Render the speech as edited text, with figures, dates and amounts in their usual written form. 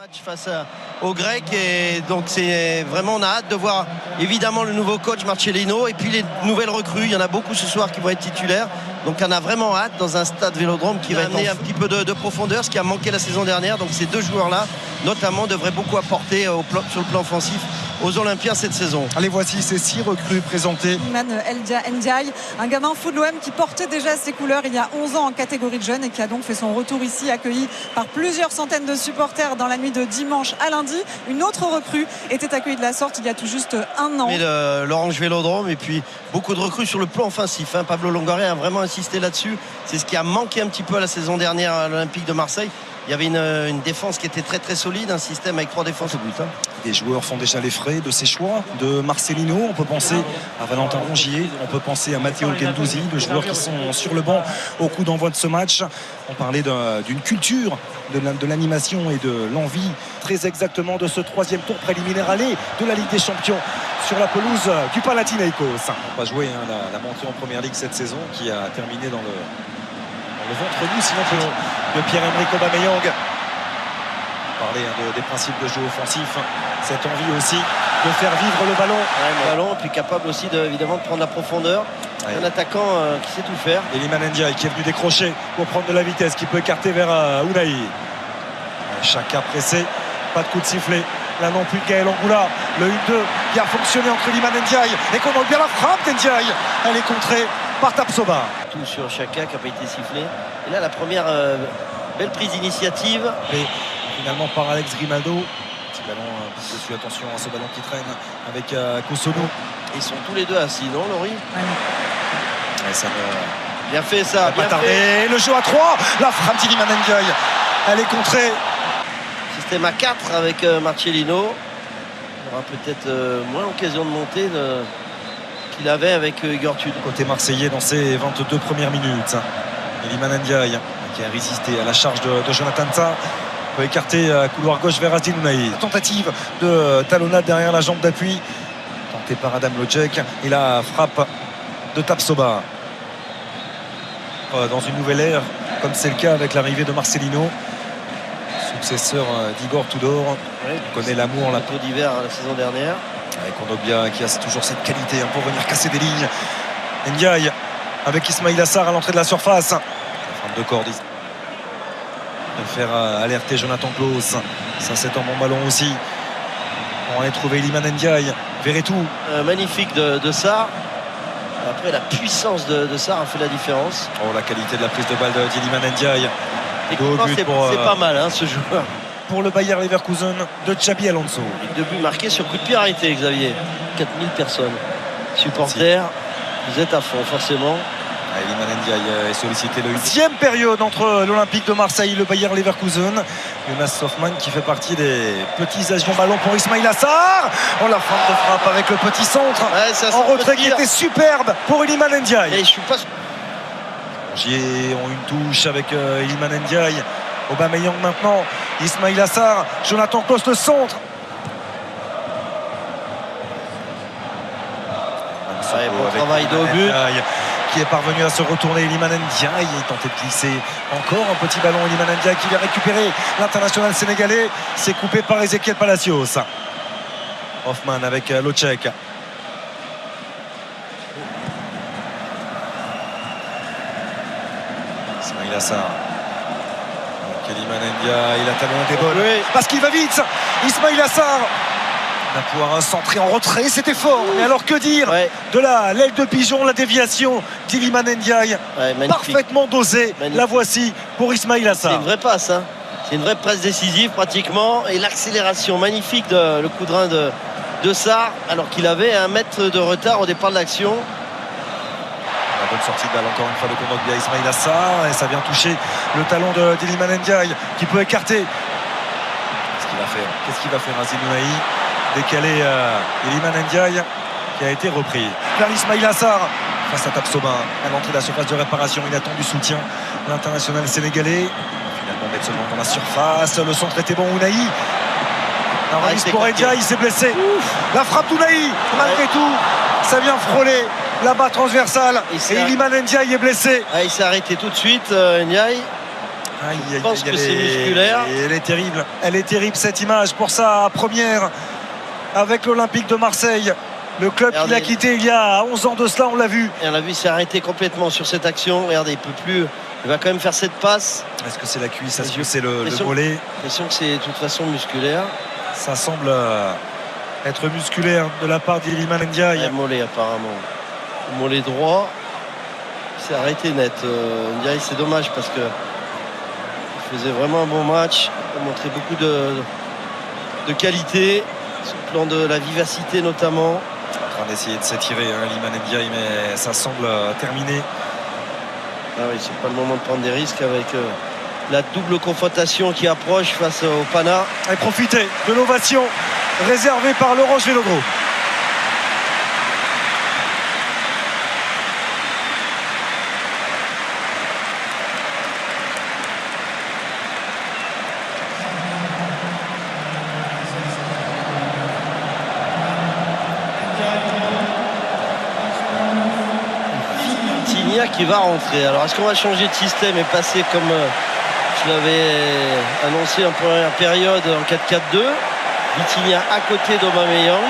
match face aux Grecs et donc c'est vraiment, on a hâte de voir évidemment le nouveau coach Marcellino et puis les nouvelles recrues. Il y en a beaucoup ce soir qui vont être titulaires, donc on a vraiment hâte dans un stade Vélodrome qui va amener un petit peu de profondeur, ce qui a manqué la saison dernière. Donc ces deux joueurs-là notamment devraient beaucoup apporter sur le plan offensif aux Olympiens cette saison. Allez, voici ces 6 recrues présentées. Iliman Ndiaye, un gamin fou de l'OM qui portait déjà ses couleurs il y a 11 ans en catégorie de jeunes et qui a donc fait son retour ici, accueilli par plusieurs centaines de supporters dans la nuit de dimanche à lundi. Une autre recrue était accueillie de la sorte il y a tout juste un an. L'Orange Vélodrome et puis beaucoup de recrues sur le plan offensif. Pablo Longoria a vraiment insisté là-dessus. C'est ce qui a manqué un petit peu la saison dernière à l'Olympique de Marseille. Il y avait une défense qui était très très solide, un système avec 3 défenses au but. Les joueurs font déjà les frais de ces choix de Marcelino. On peut penser à Valentin Rongier, on peut penser à Matteo Guendouzi, deux joueurs qui sont sur le banc au coup d'envoi de ce match. On parlait d'une culture, de l'animation et de l'envie très exactement de ce 3e tour préliminaire aller de la Ligue des Champions sur la pelouse du Panathinaikos. On va jouer la montée en première ligue cette saison qui a terminé dans le ventre nu, sinon de Pierre-Emerick Aubameyang. Parler des principes de jeu offensif, cette envie aussi de faire vivre le ballon. Le ballon, puis capable aussi évidemment de prendre la profondeur. Un attaquant qui sait tout faire. Et Iliman Ndiaye qui est venu décrocher pour prendre de la vitesse, qui peut écarter vers Unai. Chaka pressé, pas de coup de sifflet. Là non plus de Gaël Angoula. Le 1-2 qui a fonctionné entre Iliman Ndiaye et qu'on voit bien la frappe d'Ndiaye. Elle est contrée par Tapsoba. Tout sur Chaka qui n'a pas été sifflé. Et là la première belle prise d'initiative. Et finalement par Alex Grimaldo. Petit ballon dessus, attention à ce ballon qui traîne avec Kosono. Ils sont tous les deux assis, non Laurie? Ça bien fait ça, bien fait. Et le jeu à 3, la frappe d'Iliman Ndiaye. Elle est contrée. Système à 4 avec Marcellino. Il aura peut-être moins l'occasion de monter qu'il avait avec Igor Tudor. Côté marseillais dans ses 22 premières minutes. Iliman Ndiaye qui a résisté à la charge de Jonathan Tah. Peut écarter couloir gauche vers Azdin Ounahi. Tentative de talonnade derrière la jambe d'appui. Tentée par Adam Lojek. Et la frappe de Tapsoba. Dans une nouvelle ère, comme c'est le cas avec l'arrivée de Marcelino. Successeur d'Igor Tudor. On connaît l'amour, la peau d'hiver la saison dernière. Avec Kondogbia qui a toujours cette qualité pour venir casser des lignes. Ndiaye avec Ismail Assar à l'entrée de la surface. La frappe de Cordis. De faire alerter Jonathan Klaus. Ça c'est un bon ballon aussi. On va aller trouver Iliman Ndiaye. Verretou. Magnifique de Sarr. Après la puissance de Sarr a fait la différence. Oh, la qualité de la prise de balle d'Iliman Ndiaye. C'est pas mal ce joueur. Pour le Bayer Leverkusen de Xabi Alonso. Et 2 buts marqués sur coup de pied arrêté, Xavier. 4000 personnes. Supporters, vous êtes à fond forcément. Iliman Ndiaye est sollicité le 8e période entre l'Olympique de Marseille et le Bayer Leverkusen. Jonas Hoffmann qui fait partie des petits avions ballon pour Ismail Assar. Oh, la frappe de frappe avec le petit centre en retrait qui était superbe pour Iliman Ndiaye. Et je suis pas... Rongier ont une touche avec Iliman Ndiaye. Aubameyang maintenant, Ismail Assar, Jonathan Klaus le centre. Bon travail de but. Qui est parvenu à se retourner. Iliman Ndiaye est tenté de glisser. Encore un petit ballon. Iliman Ndiaye qui vient récupérer l'international sénégalais. C'est coupé par Ezequiel Palacios. Hoffmann avec Locek. Ismail Assar. Iliman Ndiaye, il a talonné des balles. Oui. Parce qu'il va vite. Ismail Assar va pouvoir centrer en retrait, c'était fort. Mais alors que dire de l'aile de pigeon, la déviation d'Iliman Ndiaye, parfaitement dosée. La voici pour Ismail Assar. C'est une vraie passe, c'est une vraie passe décisive pratiquement. Et l'accélération magnifique, le coup de rein de Sarr, alors qu'il avait 1 mètre de retard au départ de l'action. La bonne sortie de balle encore une fois de Kondogbia, Ismail Assar, et ça vient toucher le talon d'Iliman Ndiaye qui peut écarter. Qu'est-ce qu'il va faire Azdin Ounahi? Décalé Iliman Ndiaye qui a été repris vers Ismail Assar face à Tapsoba à l'entrée de la surface de réparation. Il attend du soutien, l'international sénégalais. Finalement mettre seulement dans la surface. Le centre était bon. Ounahi, un remise pour Ndiaye, il s'est blessé. La frappe d'Ounahi, malgré tout ça vient frôler la barre transversale et Iliman Ndiaye est blessé. Il s'est arrêté tout de suite, Ndiaye. Je pense que c'est musculaire. Elle est terrible. Elle est terrible cette image pour sa première avec l'Olympique de Marseille. Le club qu'il a quitté il y a 11 ans de cela, on l'a vu. Et on l'a vu, il s'est arrêté complètement sur cette action. Regardez, il peut plus. Il va quand même faire cette passe. Est-ce que c'est la cuisse? Est-ce que c'est le mollet? J'ai l'impression que c'est de toute façon musculaire. Ça semble être musculaire de la part d'Iliman Ndiaye. Le mollet apparemment. Le mollet droit. Il s'est arrêté net. Ndiaye, c'est dommage parce que il faisait vraiment un bon match. Il a montré beaucoup de qualité. Sur le plan de la vivacité notamment. En train d'essayer de s'étirer, Iliman Ndiaye, mais ça semble terminé. Ah oui, c'est pas le moment de prendre des risques avec la double confrontation qui approche face au Pana. Et profiter de l'ovation réservée par l'Orange Vélodrome. Qui va rentrer. Alors est-ce qu'on va changer de système et passer comme je l'avais annoncé en première période en 4-4-2, Vitinha à côté d'Aubameyang.